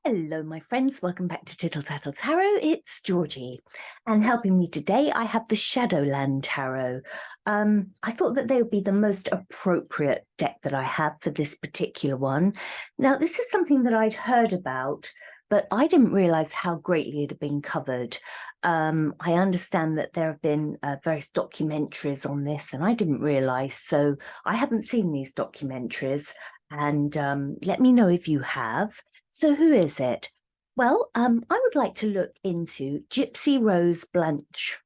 Hello, my friends. Welcome back to Tittle Tattle Tarot. It's Georgie. And helping me today, I have the Shadowland Tarot. I thought that they would be the most appropriate deck that I have for this particular one. Now, this is something that I'd heard about, but I didn't realize how greatly it had been covered. I understand that there have been various documentaries on this, and I didn't realize. So I haven't seen these documentaries. And let me know if you have. So who is it? Well, I would like to look into Gypsy Rose Blanchard,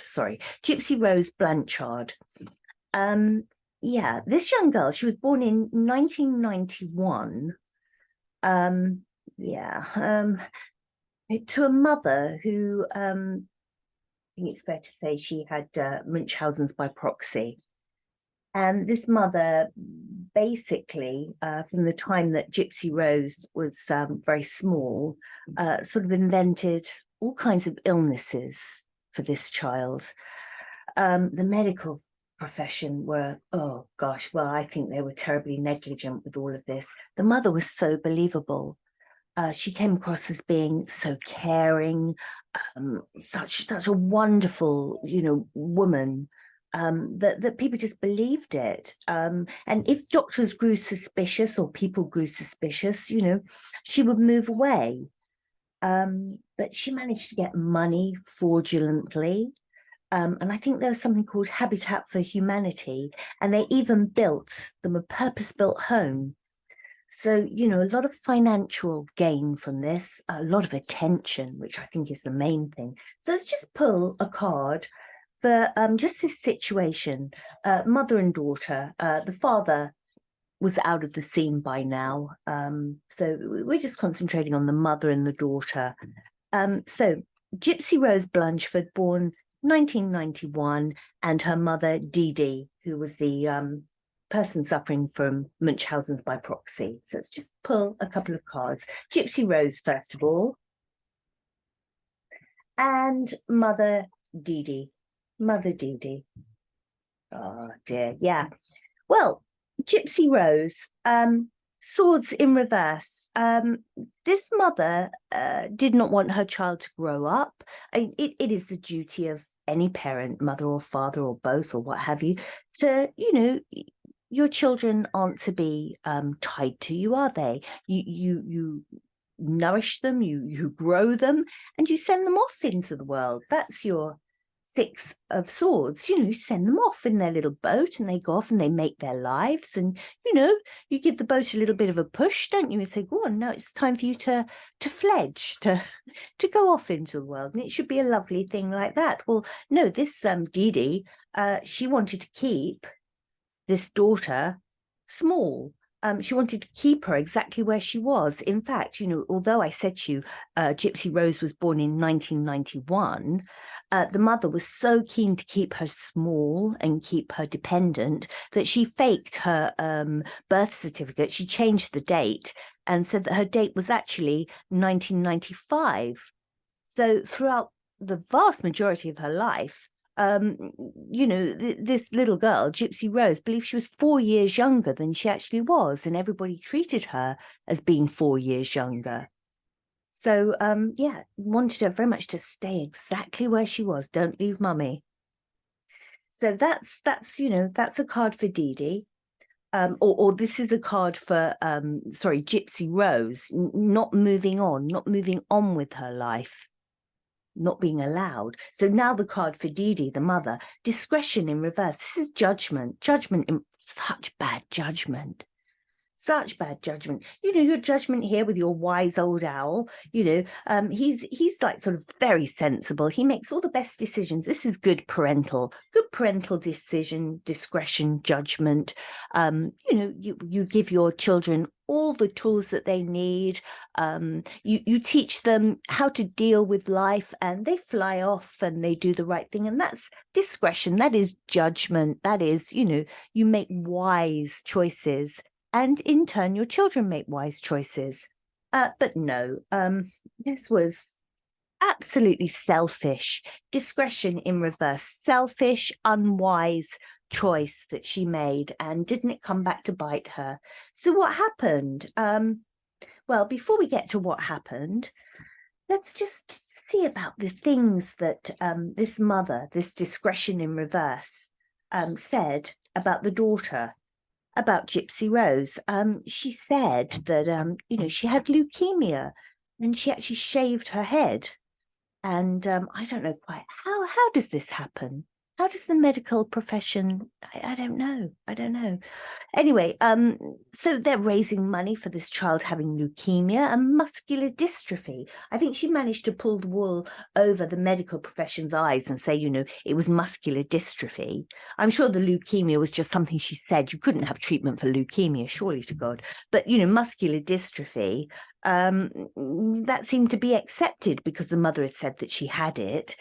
sorry, Gypsy Rose Blanchard. Yeah, this young girl, she was born in 1991. To a mother who, I think it's fair to say she had Munchausen's by proxy. And this mother, basically, from the time that Gypsy Rose was very small, sort of invented all kinds of illnesses for this child. The medical profession were, oh gosh, well, I think they were terribly negligent with all of this. The mother was so believable. She came across as being so caring, such a wonderful, woman. That people just believed it. And if doctors grew suspicious or people grew suspicious, she would move away. But she managed to get money fraudulently. And I think there was something called Habitat for Humanity, and they even built them a purpose-built home. So, a lot of financial gain from this, a lot of attention, which I think is the main thing. So let's just pull a card for just this situation, mother and daughter. The father was out of the scene by now. So we're just concentrating on the mother and the daughter. So Gypsy Rose Blanchard, born 1991, and her mother, Dee Dee, who was the person suffering from Munchausen's by proxy. So let's just pull a couple of cards. Gypsy Rose, first of all, and Mother Dee Dee. Mother Dee Dee. Oh dear, yeah. Well, Gypsy Rose, swords in reverse. This mother did not want her child to grow up. It is the duty of any parent, mother or father or both or what have you, to, your children aren't to be tied to you, are they? You nourish them, you grow them, and you send them off into the world. That's your Six of Swords. You send them off in their little boat and they go off and they make their lives, and you give the boat a little bit of a push, don't you, and say, go on, now it's time for you to fledge, to go off into the world, and it should be a lovely thing like that. Well, no, this Dee Dee, she wanted to keep this daughter small. She wanted to keep her exactly where she was. In fact, although I said to you, Gypsy Rose was born in 1991, the mother was so keen to keep her small and keep her dependent that she faked her birth certificate. She changed the date and said that her date was actually 1995. So throughout the vast majority of her life, this little girl, Gypsy Rose, believed she was 4 years younger than she actually was, and everybody treated her as being 4 years younger. So, wanted her very much to stay exactly where she was. Don't leave mummy. So that's a card for Dee Dee. Or this is a card for, Gypsy Rose, not moving on with her life. Not being allowed. So now the card for Dee Dee, the mother, discretion in reverse. This is judgment. Such bad judgment. Your judgment here with your wise old owl, he's like sort of very sensible. He makes all the best decisions. This is good parental decision, discretion, judgment. You give your children all the tools that they need. You teach them how to deal with life, and they fly off and they do the right thing. And that's discretion. That is judgment. That is, you make wise choices. And in turn, your children make wise choices. But no, this was absolutely selfish. Discretion in reverse. Selfish, unwise choice that she made. And didn't it come back to bite her? So what happened? Well, before we get to what happened, let's just see about the things that this mother, this discretion in reverse, said about the daughter, about Gypsy Rose. She said that, you know, she had leukemia and she actually shaved her head. And I don't know quite how does this happen? How does the medical profession? I don't know. I don't know. Anyway, so they're raising money for this child having leukemia and muscular dystrophy. I think she managed to pull the wool over the medical profession's eyes and say, you know, it was muscular dystrophy. I'm sure the leukemia was just something she said. You couldn't have treatment for leukemia, surely to God. But, you know, muscular dystrophy, that seemed to be accepted because the mother had said that she had it.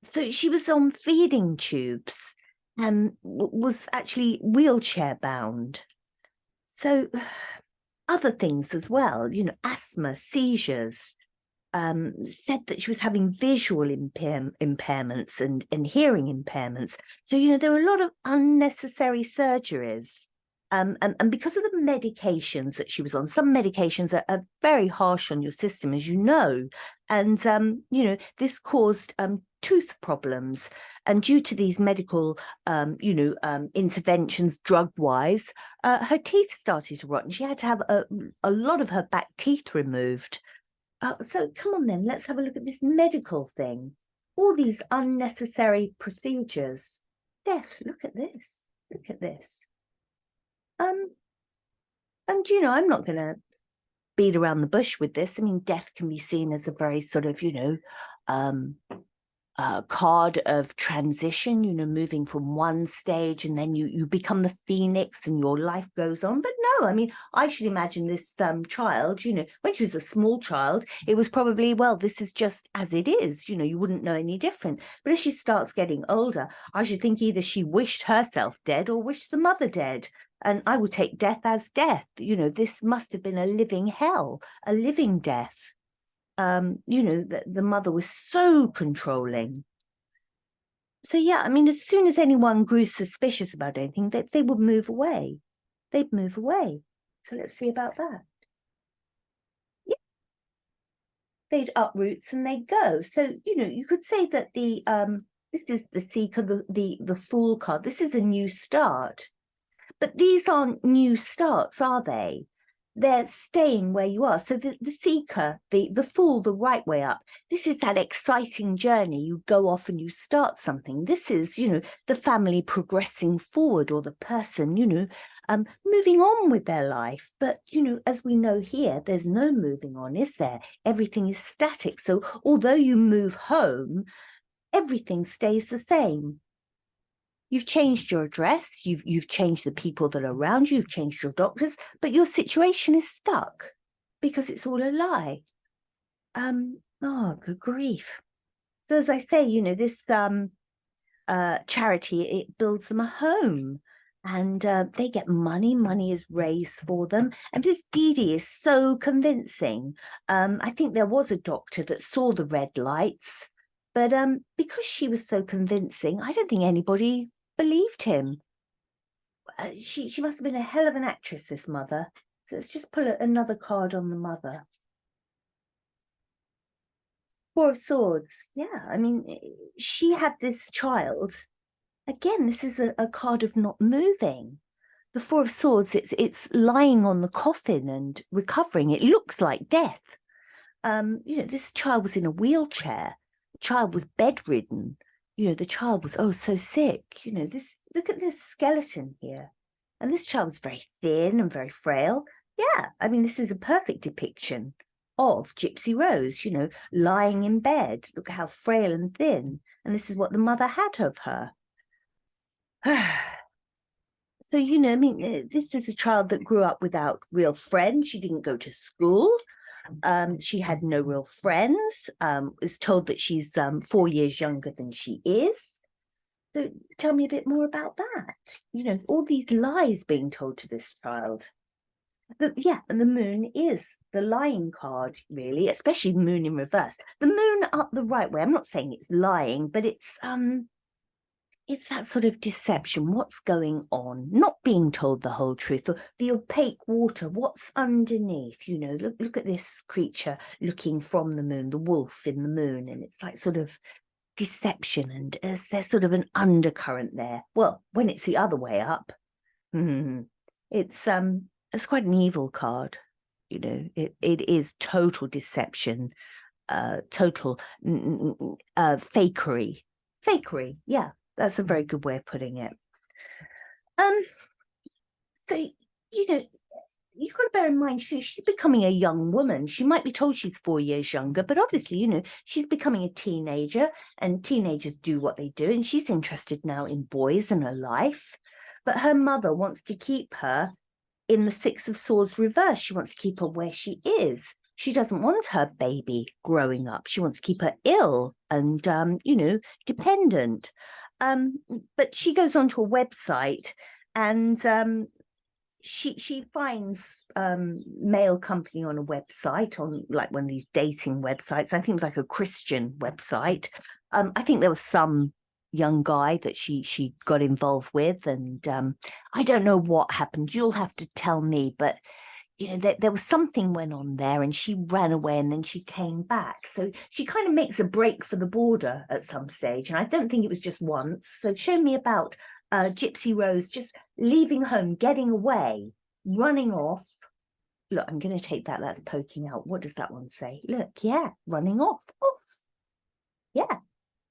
So she was on feeding tubes and was actually wheelchair bound. So other things as well, you know, asthma, seizures, said that she was having visual impairments and hearing impairments. So, you know, there were a lot of unnecessary surgeries. And because of the medications that she was on, some medications are very harsh on your system, as you know. And, you know, this caused tooth problems. And due to these medical, you know, interventions drug-wise, her teeth started to rot and she had to have a lot of her back teeth removed. So come on then, let's have a look at this medical thing. All these unnecessary procedures. Death, look at this. Look at this. And, you know, I'm not going to beat around the bush with this. I mean, death can be seen as a very sort of, you know, card of transition, you know, moving from one stage and then you become the phoenix and your life goes on. But no, I mean, I should imagine this child, you know, when she was a small child, it was probably, well, this is just as it is, you know, you wouldn't know any different. But as she starts getting older, I should think either she wished herself dead or wished the mother dead. And I would take death as death. You know, this must have been a living hell, a living death. You know, the mother was so controlling. So, yeah, I mean, as soon as anyone grew suspicious about anything, they would move away. They'd move away. So let's see about that. Yeah. They'd uproot and they'd go. So, you know, you could say that this is the seeker, the fool card. This is a new start. But these aren't new starts, are they? They're staying where you are. So the seeker, the fool, the right way up, this is that exciting journey. You go off and you start something. This is, you know, the family progressing forward, or the person, you know, moving on with their life. But, you know, as we know here, there's no moving on, is there? Everything is static. So although you move home, everything stays the same. You've changed your address, you've changed the people that are around you, you've changed your doctors, but your situation is stuck because it's all a lie. Oh, good grief. So as I say, you know, this charity, it builds them a home and they get money. Money is raised for them. And this Dee Dee is so convincing. I think there was a doctor that saw the red lights, but because she was so convincing, I don't think anybody believed him. She must have been a hell of an actress, this mother. So let's just pull another card on the mother. Four of Swords. Yeah, I mean, she had this child. Again, this is a card of not moving. The Four of Swords, it's lying on the coffin and recovering. It looks like death. You know, this child was in a wheelchair. The child was bedridden. You know, the child was, oh, so sick. You know, look at this skeleton here. And this child was very thin and very frail. Yeah, I mean, this is a perfect depiction of Gypsy Rose, you know, lying in bed. Look how frail and thin. And this is what the mother had of her. So, you know, I mean, this is a child that grew up without real friends. She didn't go to school. She had no real friends, is told that she's 4 years younger than she is. So tell me a bit more about that. You know, all these lies being told to this child. Yeah, and the moon is the lying card, really, especially the moon in reverse. The moon up the right way, I'm not saying it's lying, but it's it's that sort of deception. What's going on? Not being told the whole truth. The opaque water. What's underneath? You know, look at this creature looking from the moon, the wolf in the moon, and it's like sort of deception, and there's sort of an undercurrent there. Well, when it's the other way up, it's quite an evil card. You know, it is total deception, total fakery. Yeah, that's a very good way of putting it. So, you know, you've got to bear in mind, she's becoming a young woman. She might be told she's 4 years younger, but obviously, you know, she's becoming a teenager, and teenagers do what they do, and she's interested now in boys and her life. But her mother wants to keep her in the Six of Swords reverse. She wants to keep her where she is. She doesn't want her baby growing up. She wants to keep her ill and, you know, dependent. But she goes onto a website, and she finds male company on a website, on like one of these dating websites. I think it was like a Christian website. I think there was some young guy that she got involved with, and I don't know what happened. You'll have to tell me, but you know, there was something went on there, and she ran away, and then she came back. So she kind of makes a break for the border at some stage, and I don't think it was just once. So show me about Gypsy Rose just leaving home, getting away, running off. Look, I'm going to take that. That's poking out. What does that one say? Look, yeah, running off. Yeah,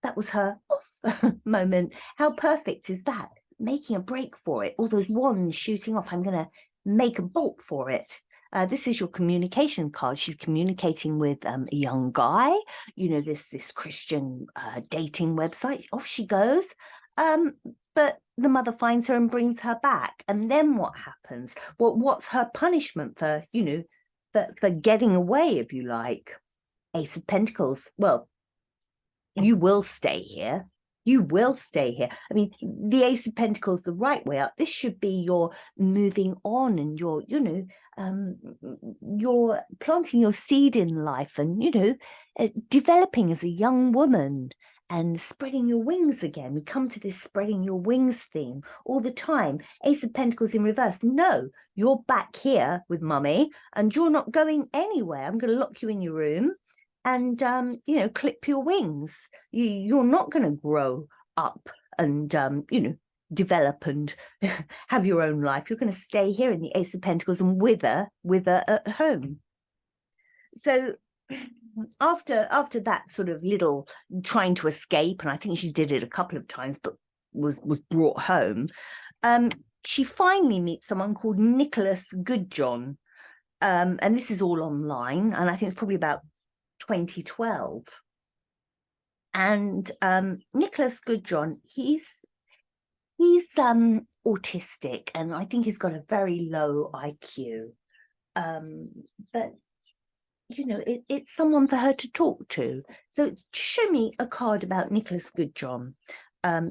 that was her off moment. How perfect is that? Making a break for it. All those wands shooting off. I'm going to make a bolt for it. This is your communication card. She's communicating with a young guy, you know, this Christian dating website. Off she goes. But the mother finds her and brings her back. And then what happens? What's her punishment for, you know, for getting away, if you like? Ace of Pentacles. Well, you will stay here. You will stay here. I mean, the Ace of Pentacles, the right way up, this should be your moving on, and your, you know, you're planting your seed in life, and, you know, developing as a young woman and spreading your wings again. We come to this spreading your wings theme all the time. Ace of Pentacles in reverse. No, you're back here with mummy, and you're not going anywhere. I'm going to lock you in your room and, you know, clip your wings. You're not going to grow up and, you know, develop and have your own life. You're going to stay here in the Ace of Pentacles and wither at home. So after that sort of little trying to escape, and I think she did it a couple of times, but was brought home, she finally meets someone called Nicholas Goodjohn. And this is all online, and I think it's probably about 2012. And Nicholas Goodjohn, he's autistic, and I think he's got a very low IQ. But you know, it's someone for her to talk to. So show me a card about Nicholas Goodjohn.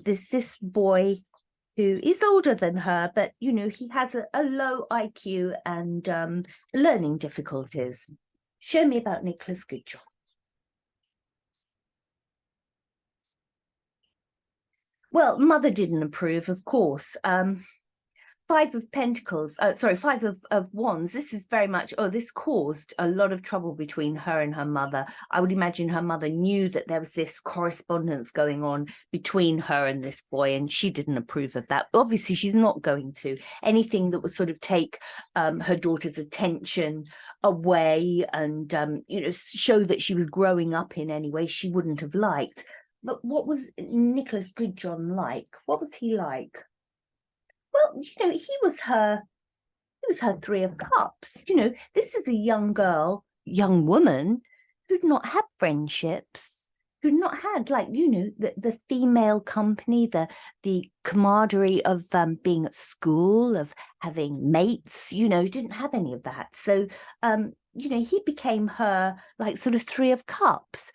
This boy who is older than her, but you know, he has a low IQ and learning difficulties. Show me about Nicholas Goodjohn. Well, mother didn't approve, of course. Five of Pentacles, Five of Wands. This is very much, this caused a lot of trouble between her and her mother. I would imagine her mother knew that there was this correspondence going on between her and this boy, and she didn't approve of that. Obviously, she's not going to. Anything that would sort of take her daughter's attention away and, you know, show that she was growing up in any way, she wouldn't have liked. But what was Nicholas Goodjohn like? What was he like? Well, you know, he was her Three of Cups. You know, this is a young girl, young woman who'd not had friendships, who'd not had, like, you know, the female company, the camaraderie of being at school, of having mates, you know, didn't have any of that. So, you know, he became her, like, sort of Three of Cups,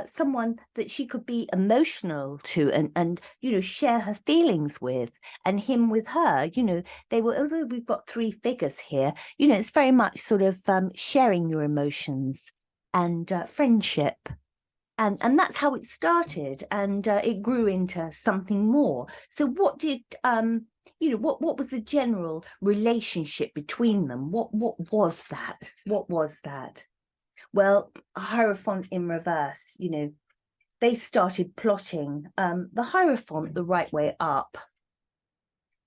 someone that she could be emotional to and, you know, share her feelings with, and him with her. You know, they were, although we've got three figures here, you know, it's very much sort of sharing your emotions and friendship. And that's how it started, and it grew into something more. So what did what was the general relationship between them? What was that? What was that? Well, Hierophant in reverse, they started plotting the Hierophant the right way up.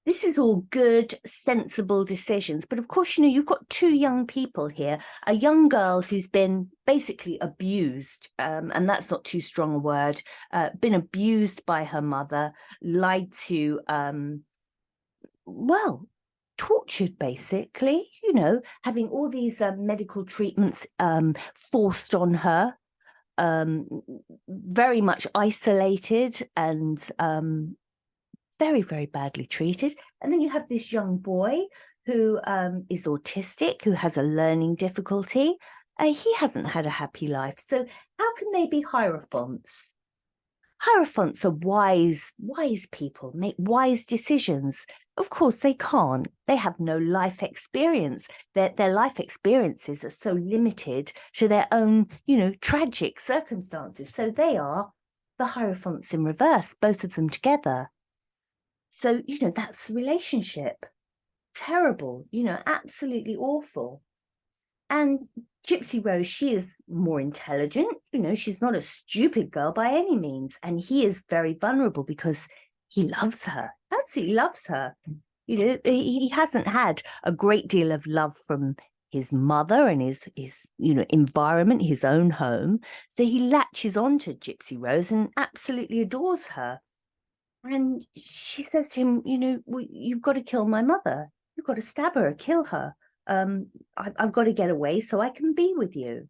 This is all good, sensible decisions. But of course, you've got two young people here, a young girl who's been basically abused, and that's not too strong a word, been abused by her mother, lied to, well, tortured basically, having all these medical treatments forced on her, very much isolated and very, very badly treated. And then you have this young boy who is autistic, who has a learning difficulty. He hasn't had a happy life. So how can they be Hierophants? Hierophants are wise people, make wise decisions. Of course, they can't. They have no life experience. Their life experiences are so limited to their own, tragic circumstances. So they are the Hierophants in reverse, both of them together. So, that's the relationship. Terrible, absolutely awful. And Gypsy Rose, she is more intelligent. She's not a stupid girl by any means. And he is very vulnerable because he loves her, absolutely loves her. He hasn't had a great deal of love from his mother and his environment, his own home. So he latches on to Gypsy Rose and absolutely adores her. And she says to him, well, you've got to kill my mother. You've got to stab her, kill her. I've got to get away so I can be with you.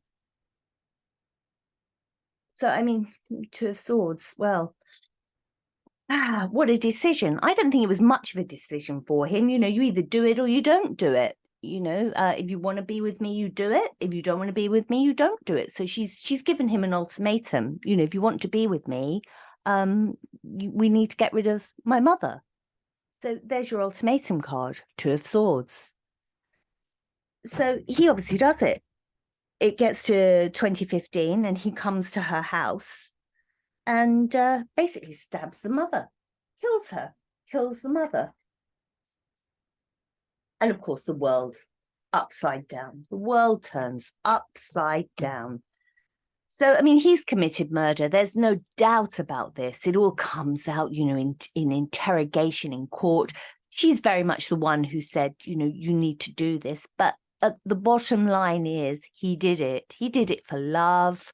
So, I mean, Two of Swords, well, what a decision. I don't think it was much of a decision for him. You either do it or you don't do it. If you want to be with me, you do it. If you don't want to be with me, you don't do it. So she's given him an ultimatum. If you want to be with me, we need to get rid of my mother. So there's your ultimatum card, Two of Swords. So he obviously does it. It gets to 2015 and he comes to her house and basically stabs the mother, kills her, kills the mother. And of course, the world upside down. The world turns upside down. So, I mean, he's committed murder. There's no doubt about this. It all comes out, in interrogation in court. She's very much the one who said, you need to do this. But the bottom line is he did it. He did it for love.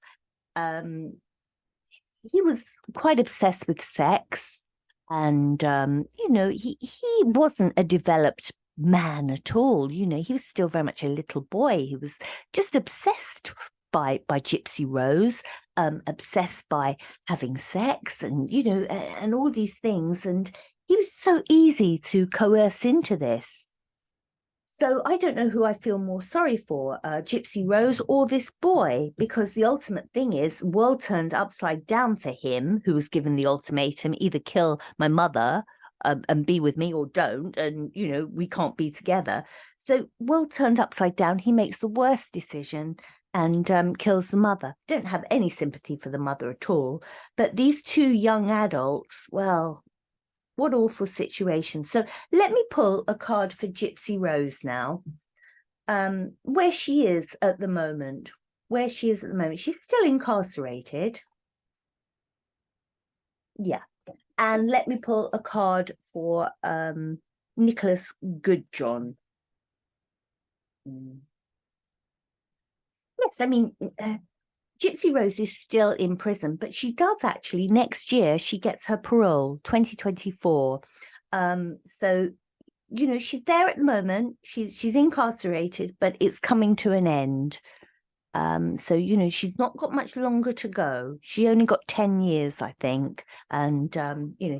He was quite obsessed with sex. And, he wasn't a developed man at all. He was still very much a little boy. He was just obsessed by Gypsy Rose, obsessed by having sex and, and all these things. And he was so easy to coerce into this. So I don't know who I feel more sorry for, Gypsy Rose or this boy, because the ultimate thing is world turned upside down for him, who was given the ultimatum, either kill my mother and be with me or don't. And, we can't be together. So world turned upside down. He makes the worst decision and kills the mother. Don't have any sympathy for the mother at all. But these two young adults, well, what awful situation. So let me pull a card for Gypsy Rose now. Where she is at the moment. She's still incarcerated. Yeah. And let me pull a card for Nicholas Goodjohn. Yes, I mean, Gypsy Rose is still in prison, but she does actually, next year, she gets her parole, 2024. So, she's there at the moment. She's incarcerated, but it's coming to an end. So, she's not got much longer to go. She only got 10 years, I think. And,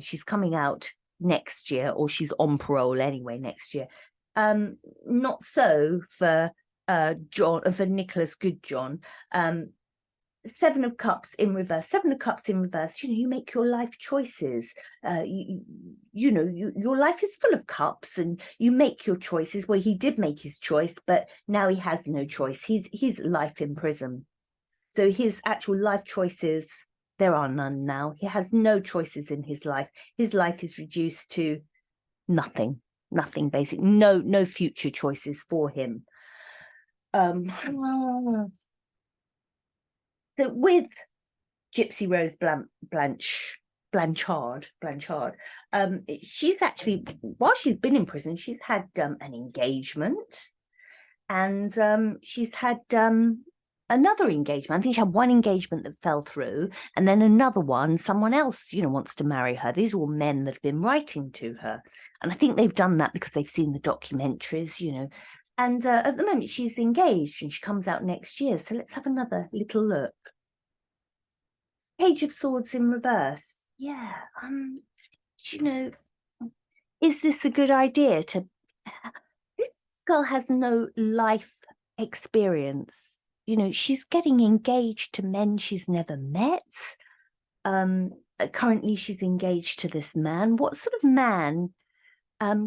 she's coming out next year, or she's on parole anyway next year. Not so for Nicholas Goodjohn. Seven of Cups in reverse. Seven of Cups in reverse. You make your life choices. Your life is full of cups, and you make your choices. Well, he did make his choice, but now he has no choice. He's life in prison. So his actual life choices, there are none now. He has no choices in his life. His life is reduced to nothing, basic, no future choices for him. So with Gypsy Rose Blanchard, she's actually, while she's been in prison, she's had an engagement, and she's had another engagement. I think she had one engagement that fell through, and then another one, someone else, wants to marry her. These are all men that have been writing to her, and I think they've done that because they've seen the documentaries, and at the moment she's engaged and she comes out next year. So let's have another little look. Page of Swords in reverse. Yeah. Is this a good idea to... This girl has no life experience. She's getting engaged to men she's never met. Currently she's engaged to this man. What sort of man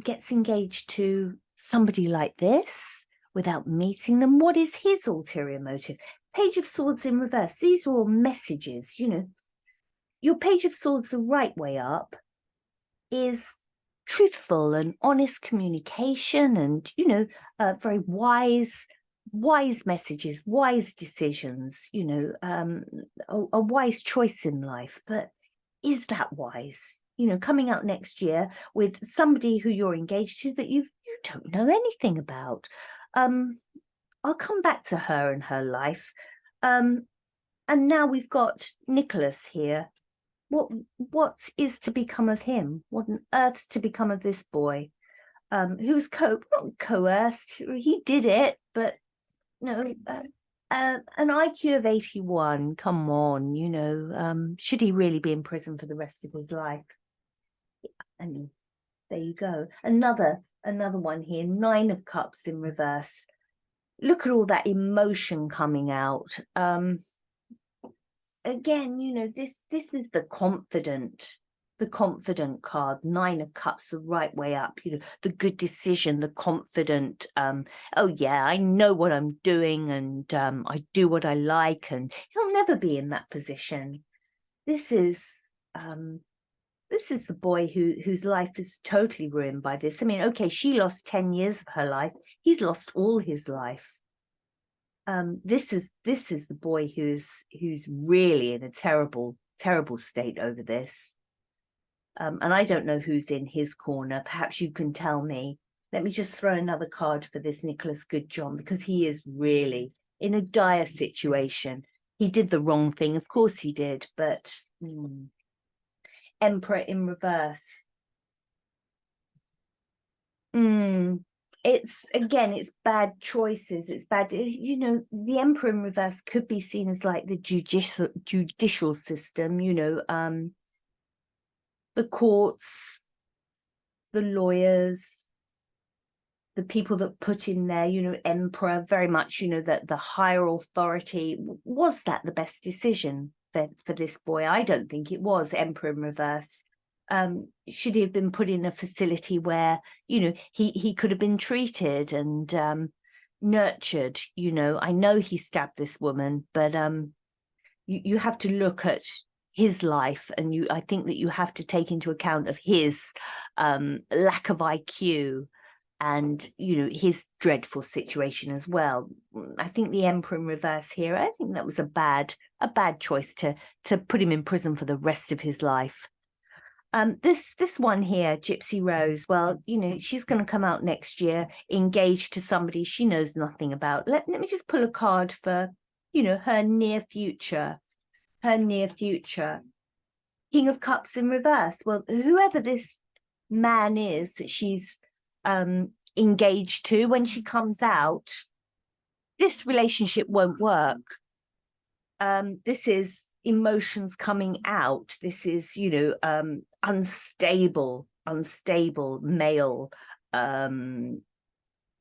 gets engaged to somebody like this without meeting them? What is his ulterior motive? Page of Swords in reverse. These are all messages, Your Page of Swords, the right way up, is truthful and honest communication, and very wise messages, wise decisions, a wise choice in life. But is that wise? Coming out next year with somebody who you're engaged to that you don't know anything about. I'll come back to her and her life. And now we've got Nicholas here. What is to become of him? What on earth's to become of this boy? Who's not coerced? He did it, but no. An IQ of 81. Come on, should he really be in prison for the rest of his life? And there you go. Another one here. 9 of Cups in reverse. Look at all that emotion coming out. Again, this is the confident card. 9 of Cups, the right way up, the good decision, the confident, oh yeah, I know what I'm doing, and I do what I like, and he'll never be in that position. This is the boy whose life is totally ruined by this. I mean, okay, she lost 10 years of her life. He's lost all his life. This is the boy who's really in a terrible state over this. And I don't know who's in his corner. Perhaps you can tell me. Let me just throw another card for this Nicholas Goodjohn, because he is really in a dire situation. He did the wrong thing, of course he did, but Emperor in reverse. It's bad choices. It's bad. The Emperor in reverse could be seen as like the judicial system, the courts, the lawyers, the people that put in there, Emperor, very much, that the higher authority. Was that the best decision for this boy? I don't think it was. Emperor in reverse. Should he have been put in a facility where, he could have been treated and nurtured? I know he stabbed this woman, but you have to look at his life, and I think that you have to take into account of his lack of IQ and, his dreadful situation as well. I think the Emperor in reverse here, I think that was a bad choice to put him in prison for the rest of his life. This one here, Gypsy Rose, well, she's going to come out next year, engaged to somebody she knows nothing about. Let me just pull a card for, her near future. King of Cups in reverse. Well, whoever this man is that she's engaged to, when she comes out, this relationship won't work. This is emotions coming out. This is, unstable male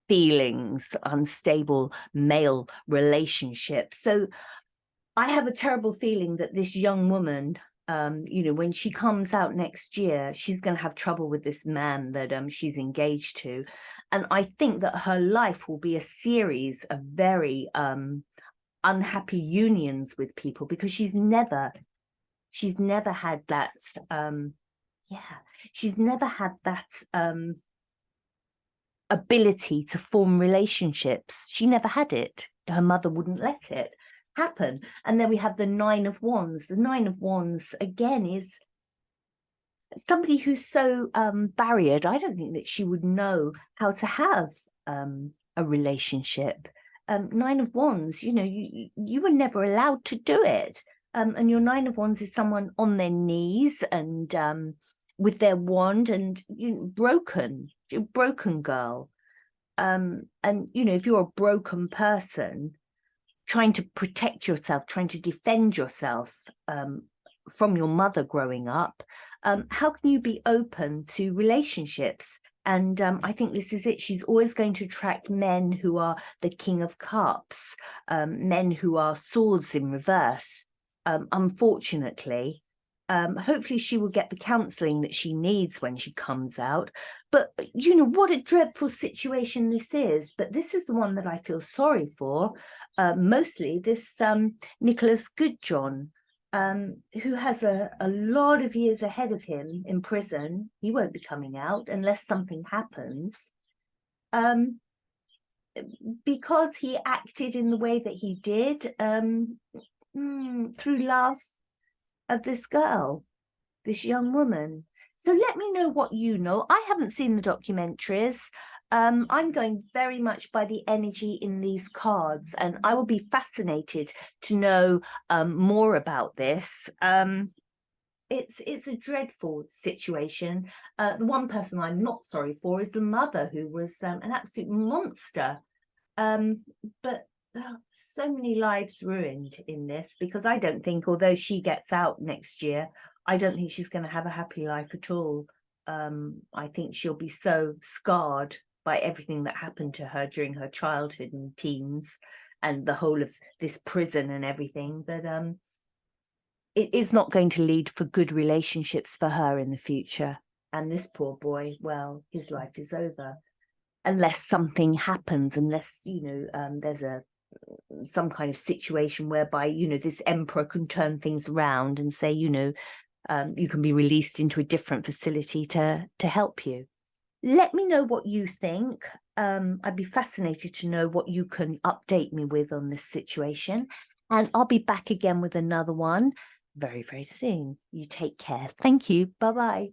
feelings, unstable male relationships. So I have a terrible feeling that this young woman, when she comes out next year, she's going to have trouble with this man that she's engaged to. And I think that her life will be a series of very unhappy unions with people, because she's never had that she's never had that ability to form relationships. She never had it. Her mother wouldn't let it happen. And then we have the Nine of Wands. The Nine of Wands again is somebody who's so barriered. I don't think that she would know how to have a relationship. Nine of Wands, you know, you were never allowed to do it. And your Nine of Wands is someone on their knees and with their wand, and broken girl. And you know, if you're a broken person trying to protect yourself, trying to defend yourself from your mother growing up, how can you be open to relationships? And I think this is it. She's always going to attract men who are the King of Cups, men who are swords in reverse. Unfortunately, hopefully she will get the counselling that she needs when she comes out. But you know, what a dreadful situation this is. But this is the one that I feel sorry for, mostly this Nicholas Goodjohn, who has a lot of years ahead of him in prison. He won't be coming out unless something happens, because he acted in the way that he did, through love of this girl, this young woman. So let me know what you know. I haven't seen the documentaries. I'm going very much by the energy in these cards, and I will be fascinated to know more about this. It's a dreadful situation. The one person I'm not sorry for is the mother, who was an absolute monster. But so many lives ruined in this, because I don't think, although she gets out next year, I don't think she's going to have a happy life at all. I think she'll be so scarred by everything that happened to her during her childhood and teens, and the whole of this prison and everything, that it is not going to lead for good relationships for her in the future. And this poor boy, well, his life is over. Unless something happens, unless, you know, there's some kind of situation whereby, you know, this emperor can turn things around and say, you know, you can be released into a different facility to help you. Let me know what you think. I'd be fascinated to know what you can update me with on this situation. And I'll be back again with another one very, very soon. You take care. Thank you. Bye-bye.